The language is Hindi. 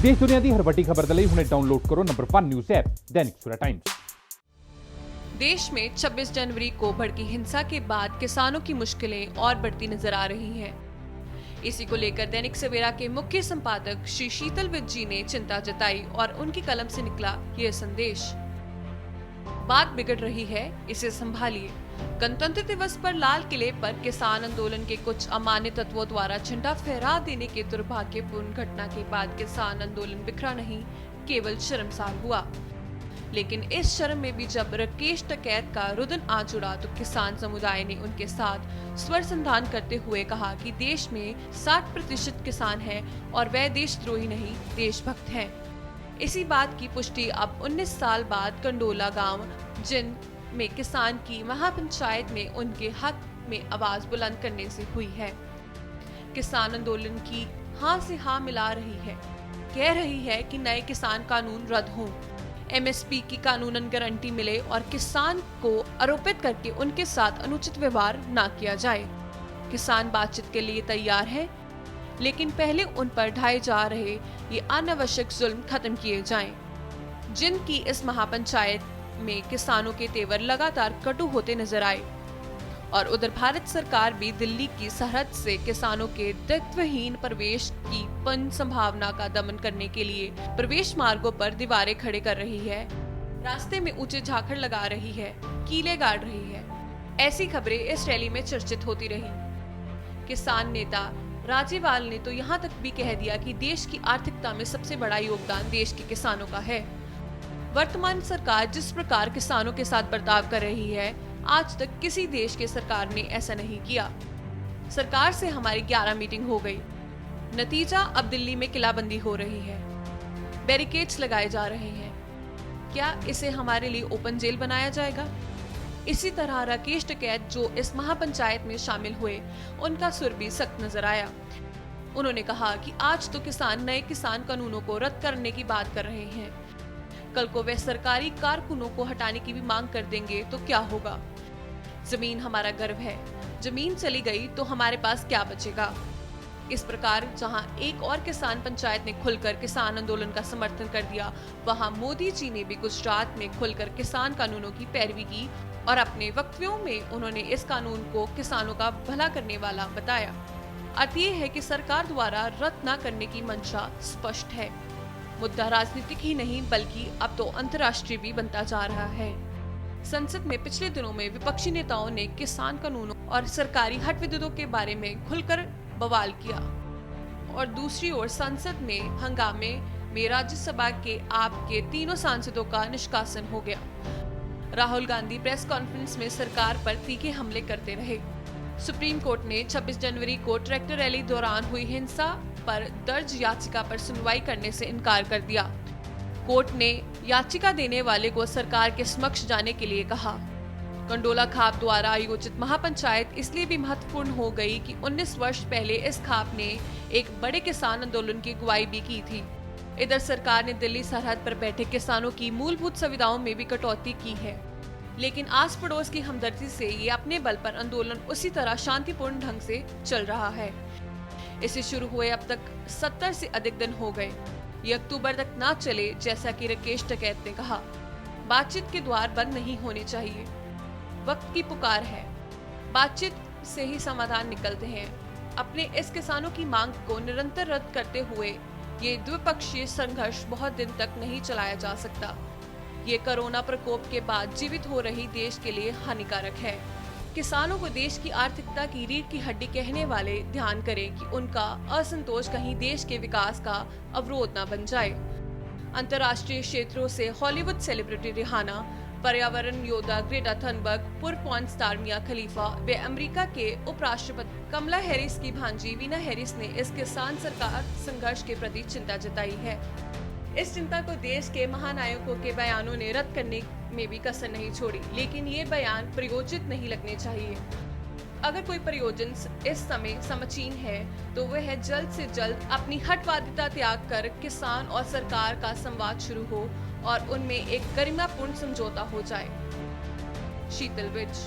देश दुनिया की हर वड्डी खबर दे हुणे डाउनलोड करो number 1 news app Dainik Savera times. देश में 26 जनवरी को भड़की हिंसा के बाद किसानों की मुश्किलें और बढ़ती नजर आ रही हैं। इसी को लेकर दैनिक सवेरा के मुख्य संपादक श्री शीतल विज जी ने चिंता जताई और उनकी कलम से निकला ये संदेश। बात बिगड़ रही है, इसे संभालिए। गणतंत्र दिवस पर लाल किले पर किसान आंदोलन के कुछ अमान्य तत्वों द्वारा झंडा फहरा देने की दुर्भाग्यपूर्ण घटना के बाद किसान आंदोलन बिखरा नहीं, केवल शर्मसार हुआ। लेकिन इस शर्म में भी जब राकेश टिकैत का रुदन आ जुड़ा तो किसान समुदाय ने उनके साथ स्वर संधान करते हुए कहा कि देश में 60% किसान हैं और वह देशद्रोही नहीं, देशभक्त हैं। इसी बात की पुष्टि अब 19 साल बाद कंडोला गांव जिन में किसान की महापंचायत में उनके हक में आवाज बुलंद करने से हुई है। किसान आंदोलन की हाँ से हाँ मिला रही है, कह रही है कि नए किसान कानून रद्द हों, एमएसपी की कानूनन गारंटी मिले और किसान को आरोपित करके उनके साथ अनुचित व्यवहार न किया जाए। किसान बातचीत के लिए तैयार है, लेकिन पहले उन पर ढाए जा रहे ये अनावश्यक जुल्म खत्म किए जाएं। जिनकी इस महापंचायत में किसानों के तेवर लगातार कटु होते नजर आए और उधर भारत सरकार भी दिल्ली की सरहद से किसानों के दायित्वहीन प्रवेश की संभावना का दमन करने के लिए प्रवेश मार्गों पर दीवारें खड़े कर रही है, रास्ते में ऊंचे झाखड़ लगा रही है, कीले गाड़ रही है। ऐसी खबरें इस रैली में चर्चित होती रही। किसान नेता राजेवाल ने तो यहाँ तक भी कह दिया कि देश की आर्थिकता में सबसे बड़ा योगदान देश के किसानों का है। वर्तमान सरकार जिस प्रकार किसानों के साथ बर्ताव कर रही है, आज तक किसी देश के सरकार ने ऐसा नहीं किया। सरकार से हमारी 11 मीटिंग हो गई, नतीजा अब दिल्ली में किलाबंदी हो रही है, बैरिकेड्स लगाए जा रहे हैं। क्या इसे हमारे लिए ओपन जेल बनाया जाएगा? इसी तरह राकेश टिकैत जो इस महापंचायत में शामिल हुए, उनका सुर भी सख्त नजर आया। उन्होंने कहा कि आज तो किसान नए किसान कानूनों को रद्द करने की बात कर रहे हैं, कल को वे सरकारी कारकुनों को हटाने की भी मांग कर देंगे तो क्या होगा? जमीन हमारा गर्व है, जमीन चली गई तो हमारे पास क्या बचेगा? इस प्रकार जहां एक और किसान पंचायत ने खुलकर किसान आंदोलन का समर्थन कर दिया, वहां मोदी जी ने भी गुजरात में खुलकर किसान कानूनों की पैरवी की और अपने वक्तव्यों में उन्होंने इस कानून को किसानों का भला करने वाला बताया। अर्थ ये है कि सरकार द्वारा रद्द न करने की मंशा स्पष्ट है। मुद्दा राजनीतिक ही नहीं बल्कि अब तो अंतर्राष्ट्रीय भी बनता जा रहा है। संसद में पिछले दिनों में विपक्षी नेताओं ने किसान कानूनों और सरकारी हट विद्युतों के बारे में खुलकर बवाल किया और दूसरी ओर संसद में हंगामे में राज्यसभा के आपके तीनों सांसदों का निष्कासन हो गया। राहुल गांधी प्रेस कॉन्फ्रेंस में सरकार पर तीखे हमले करते रहे। सुप्रीम कोर्ट ने 26 जनवरी को ट्रैक्टर रैली दौरान हुई हिंसा पर दर्ज याचिका पर सुनवाई करने से इनकार कर दिया। कोर्ट ने याचिका देने वाले को सरकार के समक्ष जाने के लिए कहा। कंडोला खाप द्वारा आयोजित महापंचायत इसलिए भी महत्वपूर्ण हो गई कि 19 वर्ष पहले इस खाप ने एक बड़े किसान आंदोलन की अगुवाई भी की थी। इधर सरकार ने दिल्ली सरहद पर बैठे किसानों की मूलभूत सुविधाओं में भी कटौती की है, लेकिन आस पड़ोस की हमदर्दी से ये अपने बल पर आंदोलन उसी तरह शांतिपूर्ण ढंग से चल रहा है। इसे शुरू हुए अब तक 70 से अधिक दिन हो गए। ये अक्टूबर तक ना चले, जैसा कि राकेश टिकैत ने कहा। बातचीत के द्वार बंद नहीं होने चाहिए, वक्त की पुकार है, बातचीत से ही समाधान निकलते हैं। अपने इस किसानों की मांग को निरंतर रद्द करते हुए ये द्विपक्षीय संघर्ष बहुत दिन तक नहीं चलाया जा सकता। ये कोरोना प्रकोप के बाद जीवित हो रही देश के लिए हानिकारक है। किसानों को देश की आर्थिकता की रीढ़ की हड्डी कहने वाले ध्यान करें कि उनका असंतोष कहीं देश के विकास का अवरोध न बन जाए। अंतर्राष्ट्रीय क्षेत्रों से हॉलीवुड सेलिब्रिटी रिहाना, पर्यावरण योद्धा ग्रेटा थनबर्ग, पूर्व पॉर्न स्टार मिया खलीफा व अमेरिका के उपराष्ट्रपति कमला हैरिस की भांजी वीना हैरिस ने इस किसान सरकार संघर्ष के प्रति चिंता जताई है। इस चिंता को देश के महानायकों के बयानों ने रद्द करने में भी कसर नहीं छोड़ी, लेकिन ये बयान प्रयोजित नहीं लगने चाहिए। अगर कोई प्रयोजन इस समय समीचीन है तो वह है जल्द से जल्द अपनी हठवादिता त्याग कर किसान और सरकार का संवाद शुरू हो और उनमें एक गरिमापूर्ण समझौता हो जाए। शीतल विज।